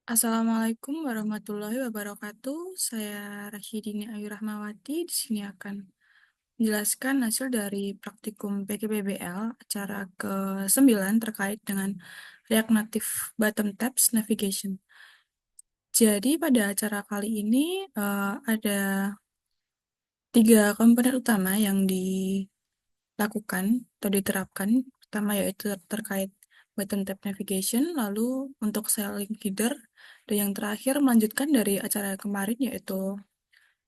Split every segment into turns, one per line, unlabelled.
Assalamualaikum warahmatullahi wabarakatuh. Saya Rasyidini Ayu Rahmawati. Di sini akan menjelaskan hasil dari praktikum PKBBL acara ke-9 terkait dengan React Native Bottom Tabs Navigation. Jadi pada acara kali ini ada 3 komponen utama yang dilakukan atau diterapkan. Pertama yaitu terkait button tab navigation, lalu untuk selling header, dan yang terakhir melanjutkan dari acara kemarin yaitu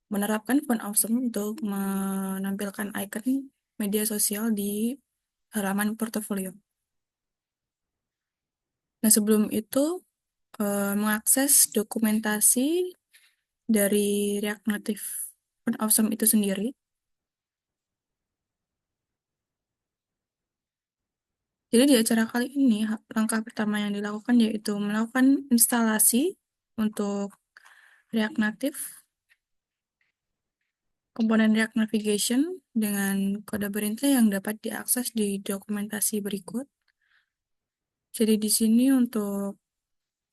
menerapkan font awesome untuk menampilkan icon media sosial di halaman portofolio. Nah, sebelum itu mengakses dokumentasi dari React Native font awesome itu sendiri. Jadi di acara kali ini, langkah pertama yang dilakukan yaitu melakukan instalasi untuk React Native, komponen React Navigation dengan kode perintah yang dapat diakses di dokumentasi berikut. Jadi di sini untuk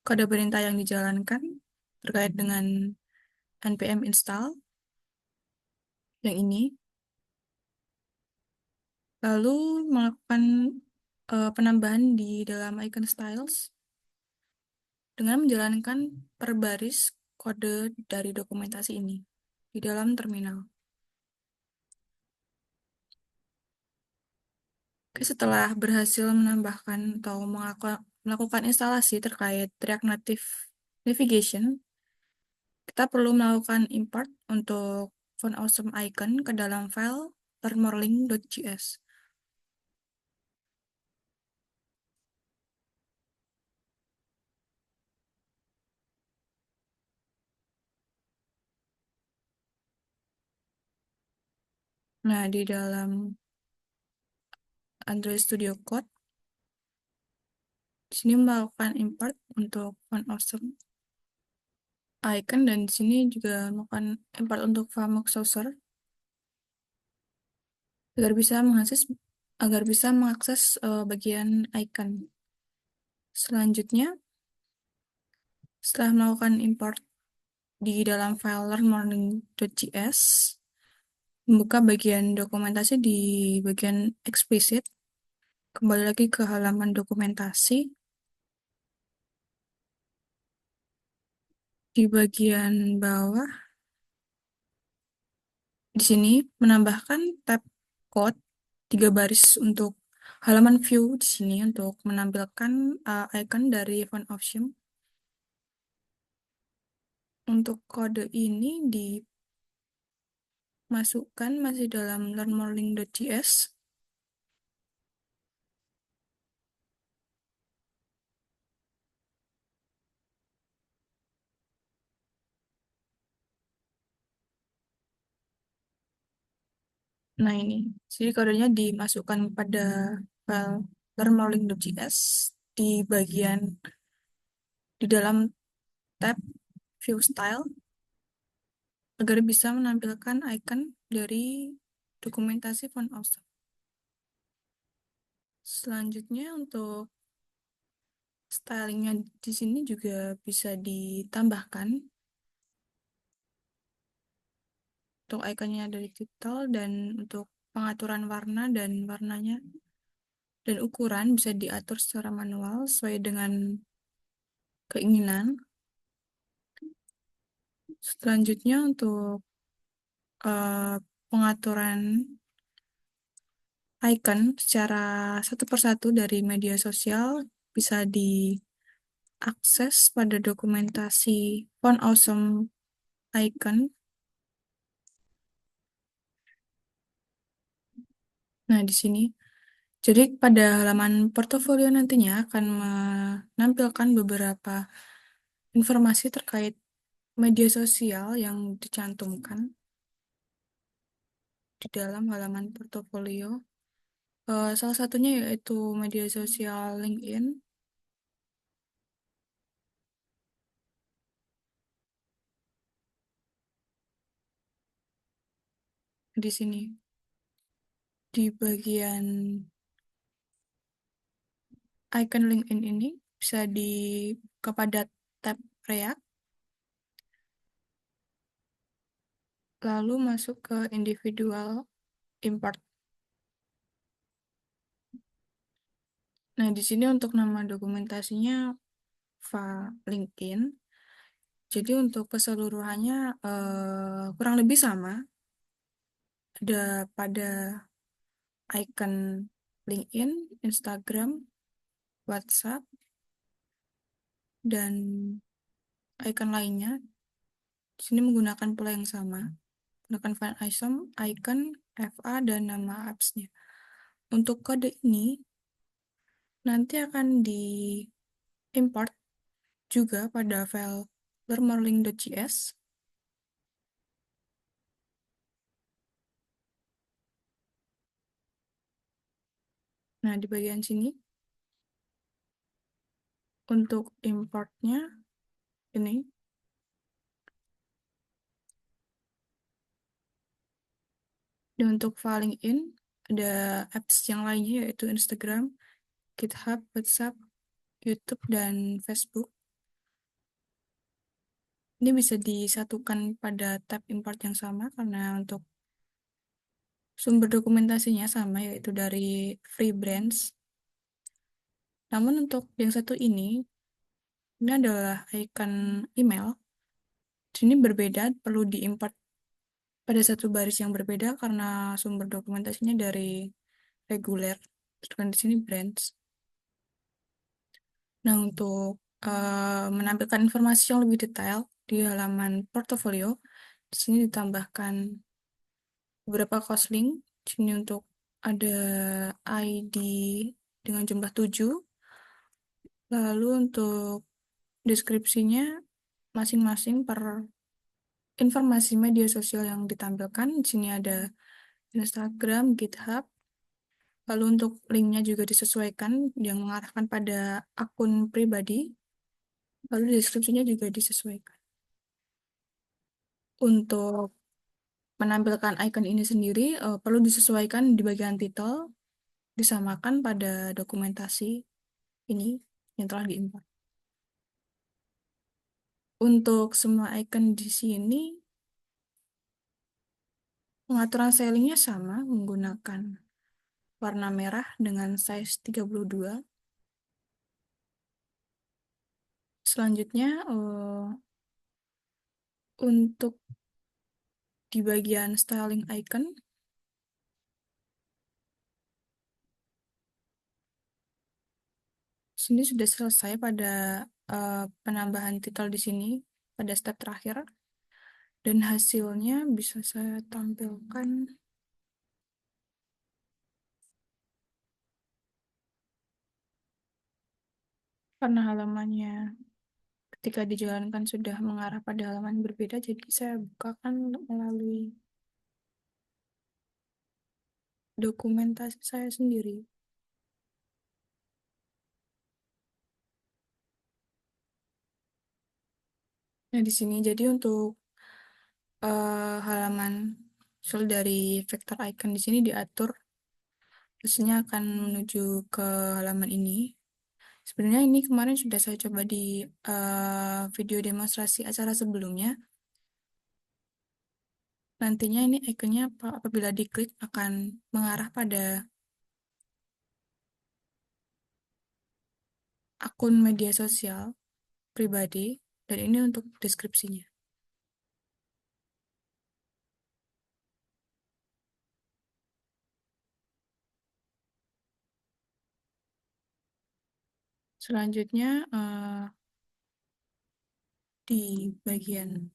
kode perintah yang dijalankan terkait dengan npm install yang ini, lalu melakukan penambahan di dalam icon styles dengan menjalankan per baris kode dari dokumentasi ini di dalam terminal. Oke, setelah berhasil menambahkan atau melakukan instalasi terkait React Native Navigation, kita perlu melakukan import untuk font awesome icon ke dalam file learnmorelink.js. Nah, di dalam Android Studio Code, di sini melakukan import untuk font awesome icon, dan di sini juga melakukan import untuk Vmux Saucer agar bisa mengakses bagian icon. Selanjutnya, setelah melakukan import di dalam file learnmorning.js, membuka bagian dokumentasi di bagian explicit, kembali lagi ke halaman dokumentasi. Di bagian bawah, di sini menambahkan tab code 3 baris untuk halaman view di sini untuk menampilkan icon dari font option. Untuk kode ini dimasukkan masih dalam learnmorelink.js. Nah, ini. Jadi kodenya dimasukkan pada file learnmorelink.js di bagian di dalam tab View Style agar bisa menampilkan icon dari dokumentasi font awesome. Selanjutnya untuk stylingnya di sini juga bisa ditambahkan untuk ikonnya dari title, dan untuk pengaturan warna dan warnanya dan ukuran bisa diatur secara manual sesuai dengan keinginan. Selanjutnya untuk pengaturan icon secara satu persatu dari media sosial bisa diakses pada dokumentasi font awesome icon. Nah, di sini. Jadi pada halaman portofolio nantinya akan menampilkan beberapa informasi terkait media sosial yang dicantumkan di dalam halaman portofolio. Salah satunya yaitu media sosial LinkedIn. Di sini, di bagian icon LinkedIn ini bisa kepada tab React, lalu masuk ke individual import. Nah, di sini untuk nama dokumentasinya LinkedIn. Jadi untuk keseluruhannya kurang lebih sama. Ada pada icon LinkedIn, Instagram, WhatsApp, dan icon lainnya. Di sini menggunakan pola yang sama. Menggunakan file item, icon, FA, dan nama apps-nya. Untuk kode ini nanti akan di-import juga pada file learnmarling.js. Nah, di bagian sini untuk importnya ini. Dan untuk filing in ada apps yang lainnya yaitu Instagram, GitHub, WhatsApp, YouTube, dan Facebook. Ini bisa disatukan pada tab import yang sama karena untuk sumber dokumentasinya sama yaitu dari Free Brands. Namun untuk yang satu ini adalah icon email. Di sini berbeda, perlu diimport pada satu baris yang berbeda karena sumber dokumentasinya dari reguler, sedangkan di sini brands. Nah, untuk menampilkan informasi yang lebih detail di halaman portofolio, di sini ditambahkan beberapa cost link. Di sini untuk ada ID dengan jumlah 7. Lalu untuk deskripsinya masing-masing per informasi media sosial yang ditampilkan. Di sini ada Instagram, GitHub. Lalu untuk linknya juga disesuaikan yang mengarahkan pada akun pribadi. Lalu deskripsinya juga disesuaikan. Untuk menampilkan icon ini sendiri perlu disesuaikan di bagian title, disamakan pada dokumentasi ini yang telah diimport. Untuk semua icon di sini, pengaturan stylingnya sama menggunakan warna merah dengan size 32. Selanjutnya, untuk di bagian styling icon, sini sudah selesai pada penambahan title di sini pada step terakhir. Dan hasilnya bisa saya tampilkan karena halamannya ketika dijalankan sudah mengarah pada halaman berbeda, jadi saya bukakan melalui dokumentasi saya sendiri. Nah, di sini jadi untuk halaman dari vektor icon di sini diatur, hasilnya akan menuju ke halaman ini. Sebenarnya ini kemarin sudah saya coba di video demonstrasi acara sebelumnya. Nantinya ini ikonnya apabila diklik akan mengarah pada akun media sosial pribadi, dan ini untuk deskripsinya. Selanjutnya di bagian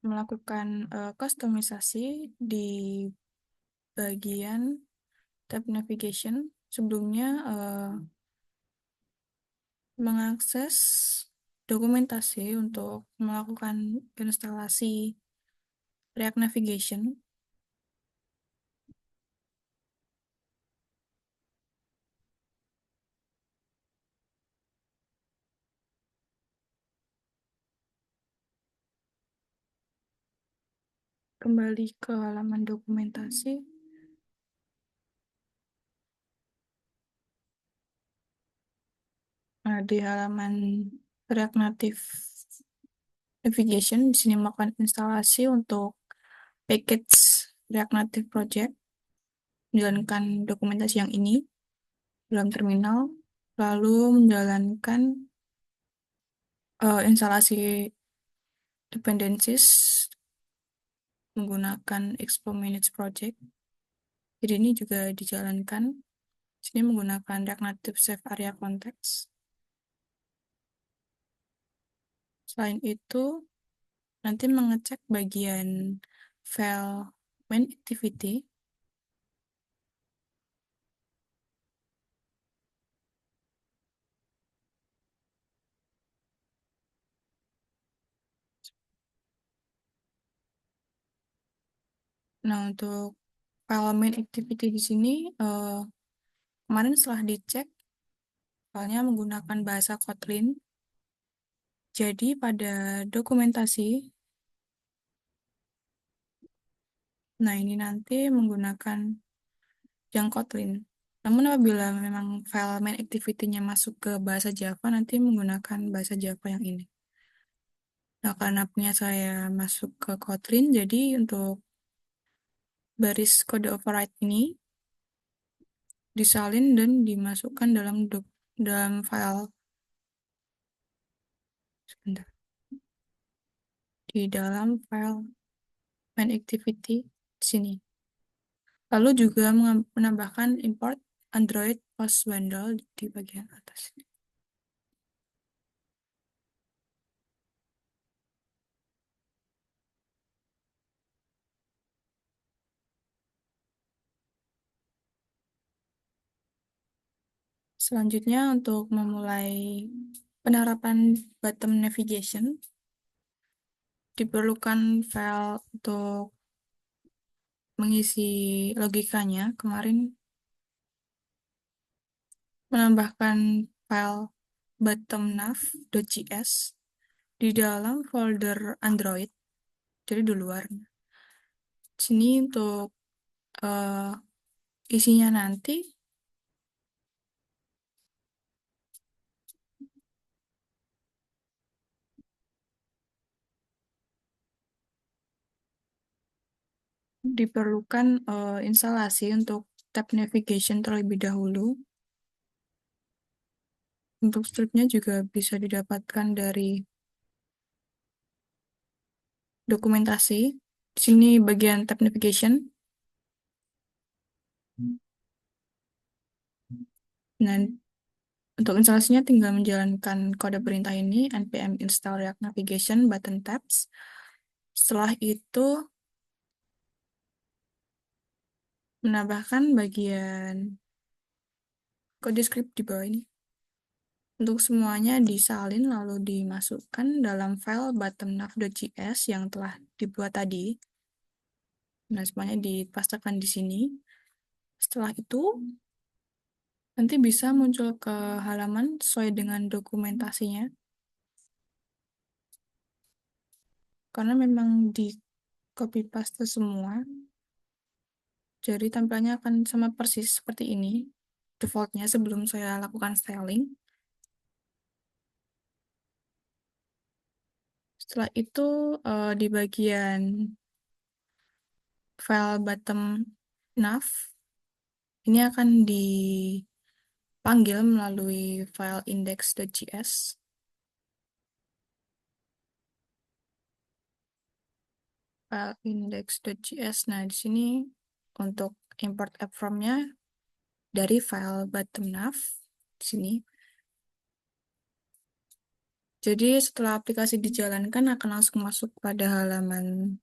melakukan kustomisasi di bagian tab navigation. Sebelumnya mengakses dokumentasi untuk melakukan instalasi React Navigation. Kembali ke halaman dokumentasi. Nah, di halaman React Native Navigation, di sini melakukan instalasi untuk package React Native Project, menjalankan dokumentasi yang ini dalam terminal, lalu menjalankan instalasi dependencies menggunakan Expo Manage Project. Jadi ini juga dijalankan. Di sini menggunakan React Native Save Area Context. Selain itu, nanti mengecek bagian file main activity. Nah, untuk file main activity di sini, kemarin setelah dicek, filenya menggunakan bahasa Kotlin. Jadi pada dokumentasi, nah ini nanti menggunakan yang Kotlin. Namun apabila memang file main activity-nya masuk ke bahasa Java, nanti menggunakan bahasa Java yang ini. Nah, karena punya saya masuk ke Kotlin, jadi untuk baris kode override ini disalin dan dimasukkan dalam file, sebentar, di dalam file main activity di sini. Lalu juga menambahkan import Android post bundle di bagian atas. Selanjutnya untuk memulai penerapan bottom navigation, diperlukan file untuk mengisi logikanya. Kemarin menambahkan file bottomnav.js di dalam folder Android, jadi di luar. Sini untuk eh, isinya nanti diperlukan instalasi untuk tab navigation terlebih dahulu. Untuk stripnya juga bisa didapatkan dari dokumentasi. Di sini bagian tab navigation. Nah, untuk instalasinya tinggal menjalankan kode perintah ini, npm install react navigation button tabs. Setelah itu, menambahkan bagian kode script di bawah ini. Untuk semuanya disalin lalu dimasukkan dalam file bottomnav.js yang telah dibuat tadi. Nah, semuanya dipastekan di sini. Setelah itu, nanti bisa muncul ke halaman sesuai dengan dokumentasinya. Karena memang di copy paste semua, jadi tampilannya akan sama persis seperti ini. Defaultnya sebelum saya lakukan styling. Setelah itu di bagian file bottom nav ini akan dipanggil melalui file index.js. File index.js. Nah, di sini untuk import app from-nya dari file bottom nav di sini. Jadi setelah aplikasi dijalankan akan langsung masuk pada halaman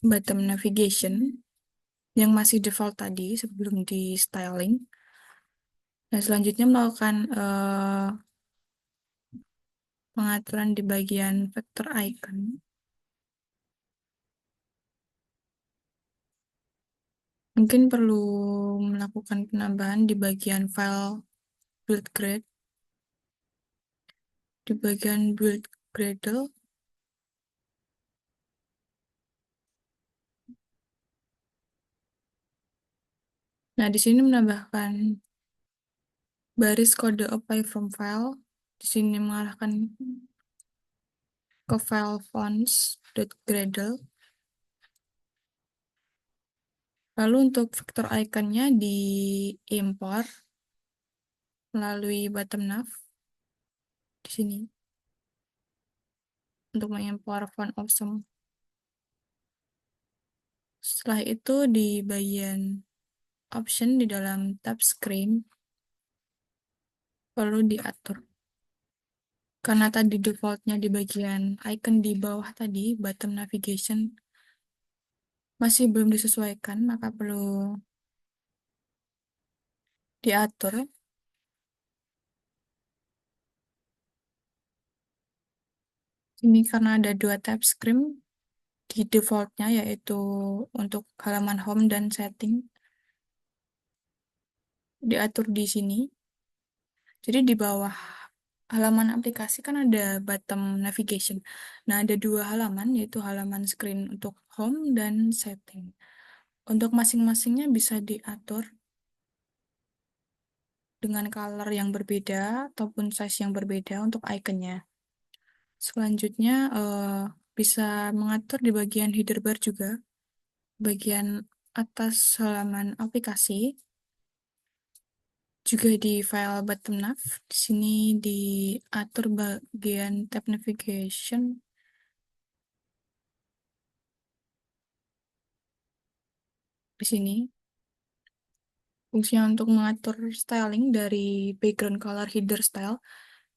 bottom navigation yang masih default tadi sebelum di styling. Nah, selanjutnya melakukan pengaturan di bagian vector icon. Mungkin perlu melakukan penambahan di bagian file build grade. Di bagian build Gradle, Nah, di sini menambahkan baris kode apply from file. Di sini mengarahkan ke file fonts.gradle. Lalu untuk vektor iconnya diimpor melalui bottom nav di sini untuk mengimpor font awesome. Setelah itu di bagian option di dalam tab screen perlu diatur. Karena tadi defaultnya di bagian icon di bawah tadi, bottom navigation, masih belum disesuaikan, maka perlu diatur. Ini karena ada dua tab screen di defaultnya, yaitu untuk halaman home dan setting, diatur di sini. Jadi di bawah halaman aplikasi kan ada bottom navigation. Nah, ada dua halaman, yaitu halaman screen untuk home dan setting. Untuk masing-masingnya bisa diatur dengan color yang berbeda ataupun size yang berbeda untuk iconnya. Selanjutnya bisa mengatur di bagian header bar juga, bagian atas halaman aplikasi, juga di file bottom nav. Di sini diatur bagian tab navigation di sini. Fungsinya untuk mengatur styling dari background color header style.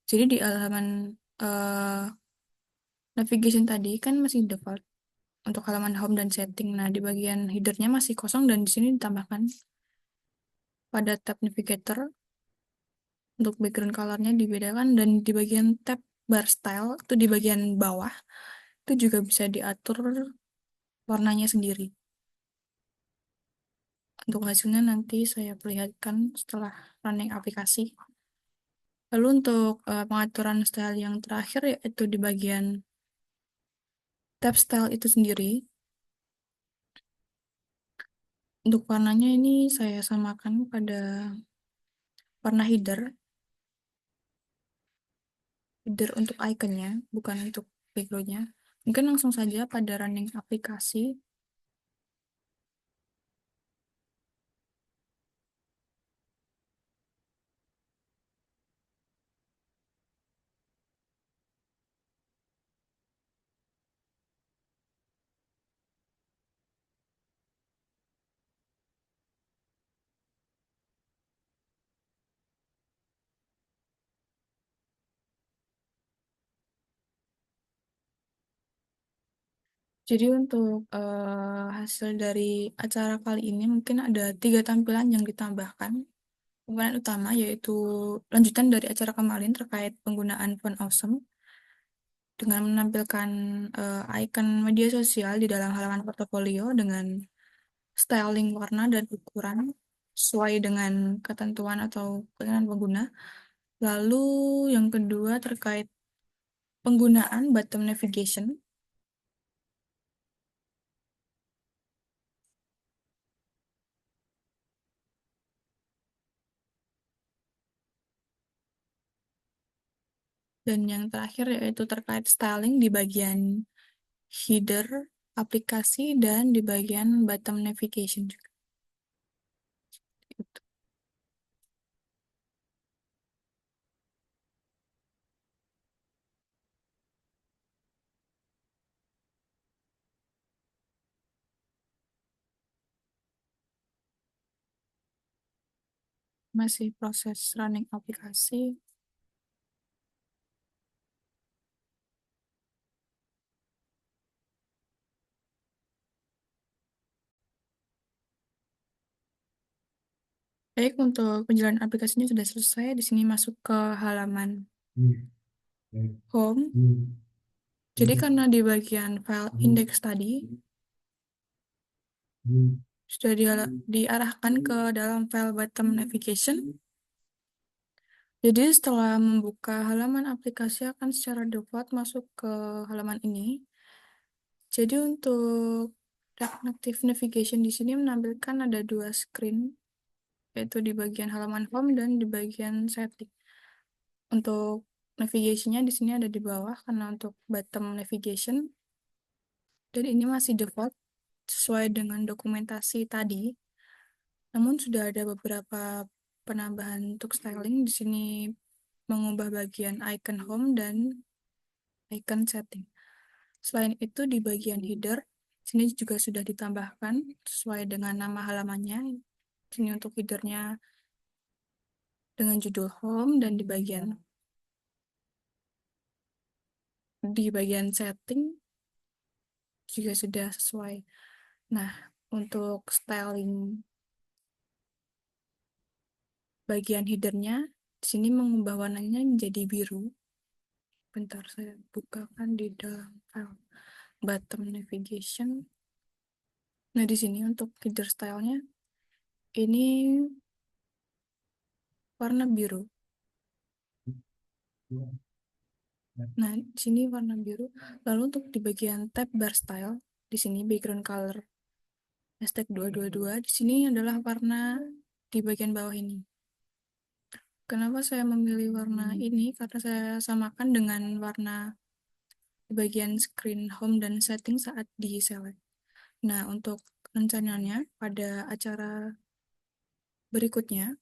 Jadi di halaman eh, navigation tadi kan masih default untuk halaman home dan setting. Nah, di bagian headernya masih kosong dan di sini ditambahkan pada tab navigator untuk background colornya dibedakan, dan di bagian tab bar style itu di bagian bawah itu juga bisa diatur warnanya sendiri. Untuk hasilnya nanti saya perlihatkan setelah running aplikasi. Lalu untuk pengaturan style yang terakhir yaitu di bagian tab style itu sendiri. Untuk warnanya ini saya samakan pada warna header untuk iconnya, bukan untuk backgroundnya. Mungkin langsung saja pada running aplikasi. Jadi untuk hasil dari acara kali ini mungkin ada 3 tampilan yang ditambahkan. Tampilan utama yaitu lanjutan dari acara kemarin terkait penggunaan font awesome dengan menampilkan icon media sosial di dalam halaman portofolio dengan styling warna dan ukuran sesuai dengan ketentuan atau keinginan pengguna. Lalu yang kedua terkait penggunaan bottom navigation. Dan yang terakhir yaitu terkait styling di bagian header aplikasi dan di bagian bottom navigation juga. Itu masih proses running aplikasi. Baik, untuk penjelasan aplikasinya sudah selesai. Di sini masuk ke halaman home. Jadi karena di bagian file index tadi sudah diarahkan ke dalam file bottom navigation. Jadi setelah membuka halaman aplikasi akan secara default masuk ke halaman ini. Jadi untuk reactive navigation di sini menampilkan ada 2 screen. yaitu di bagian halaman home dan di bagian setting. Untuk navigasinya di sini ada di bawah karena untuk bottom navigation, dan ini masih default sesuai dengan dokumentasi tadi. Namun sudah ada beberapa penambahan untuk styling. Di sini mengubah bagian icon home dan icon setting. Selain itu di bagian header, sini juga sudah ditambahkan sesuai dengan nama halamannya. Sini untuk headernya dengan judul home, dan di bagian setting juga sudah sesuai. Nah, untuk styling bagian headernya, di sini mengubah warnanya menjadi biru. Bentar, saya bukakan di dalam file bottom navigation. Nah, di sini untuk header stylenya, ini warna biru. Nah, di sini warna biru. Lalu untuk di bagian tab bar style, di sini background color hashtag 222, di sini adalah warna di bagian bawah ini. Kenapa saya memilih warna ini? Karena saya samakan dengan warna di bagian screen home dan setting saat di select. Nah, untuk rencananya pada acara berikutnya,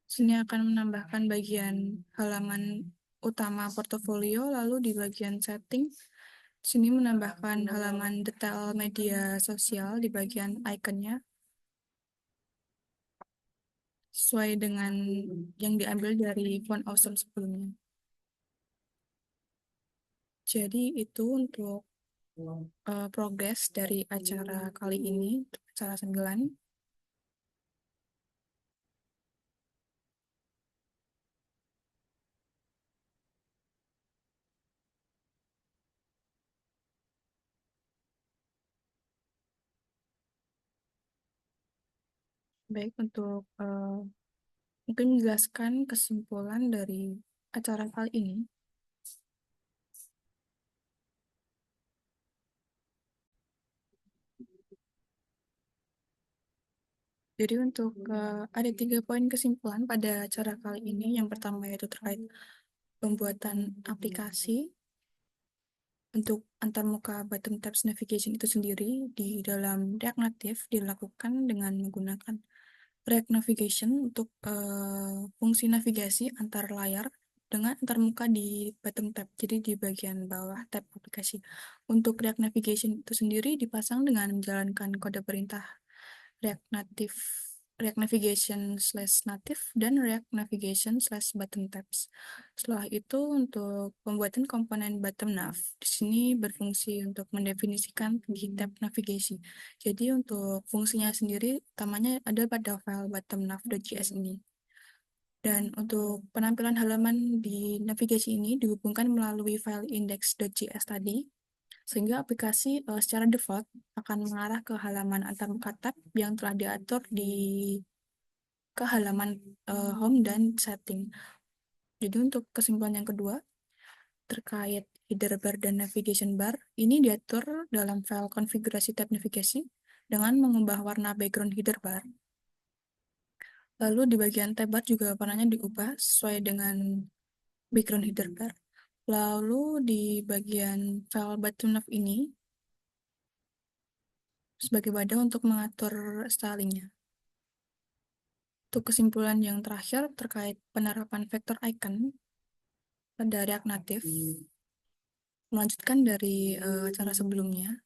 sini akan menambahkan bagian halaman utama portofolio, lalu di bagian setting, sini menambahkan halaman detail media sosial di bagian ikonnya, sesuai dengan yang diambil dari font awesome sebelumnya. Jadi itu untuk progres dari acara kali ini, acara 9. Baik, untuk mungkin menjelaskan kesimpulan dari acara kali ini. Jadi untuk ada 3 poin kesimpulan pada acara kali ini. Yang pertama yaitu terkait pembuatan aplikasi untuk antarmuka bottom tabs navigation itu sendiri di dalam React Native dilakukan dengan menggunakan React Navigation untuk fungsi navigasi antar layar dengan antarmuka di bottom tab, jadi di bagian bawah tab aplikasi. Untuk React Navigation itu sendiri dipasang dengan menjalankan kode perintah React Native, React Navigation slash native, dan React Navigation slash button tabs. Setelah itu untuk pembuatan komponen bottom nav, di sini berfungsi untuk mendefinisikan di tab navigasi. Jadi untuk fungsinya sendiri utamanya ada pada file bottom nav.js ini. Dan untuk penampilan halaman di navigasi ini dihubungkan melalui file index.js tadi, sehingga aplikasi secara default akan mengarah ke halaman antarmuka tab yang telah diatur di ke halaman home dan setting. Jadi untuk kesimpulan yang kedua terkait header bar dan navigation bar, ini diatur dalam file konfigurasi tab navigasi dengan mengubah warna background header bar. Lalu di bagian tab bar juga warnanya diubah sesuai dengan background header bar. Lalu di bagian file bottom nav ini sebagai wadah untuk mengatur stylingnya. Untuk kesimpulan yang terakhir terkait penerapan vektor icon pada React Native, melanjutkan dari cara sebelumnya,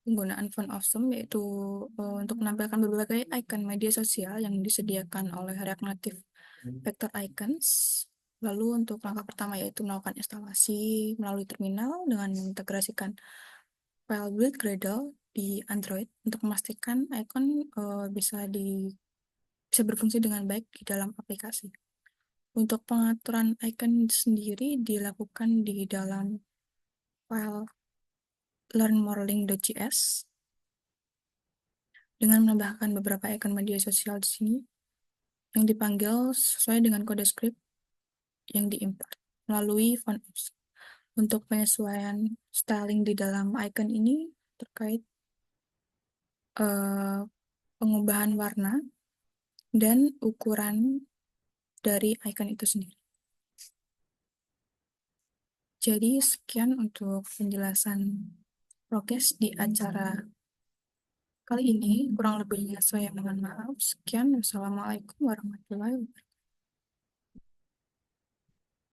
penggunaan font awesome yaitu untuk menampilkan berbagai icon media sosial yang disediakan oleh React Native Vector Icons. Lalu untuk langkah pertama yaitu melakukan instalasi melalui terminal dengan mengintegrasikan file build Gradle di Android untuk memastikan icon bisa berfungsi dengan baik di dalam aplikasi. Untuk pengaturan icon sendiri dilakukan di dalam file learnmorelink.js dengan menambahkan beberapa icon media sosial di sini yang dipanggil sesuai dengan kode script yang diimport melalui font apps. Untuk penyesuaian styling di dalam icon ini terkait eh, pengubahan warna dan ukuran dari icon itu sendiri. Jadi sekian untuk penjelasan prokes di acara kali ini. Kurang lebihnya saya mohon maaf. Sekian. Wassalamualaikum warahmatullahi wabarakatuh.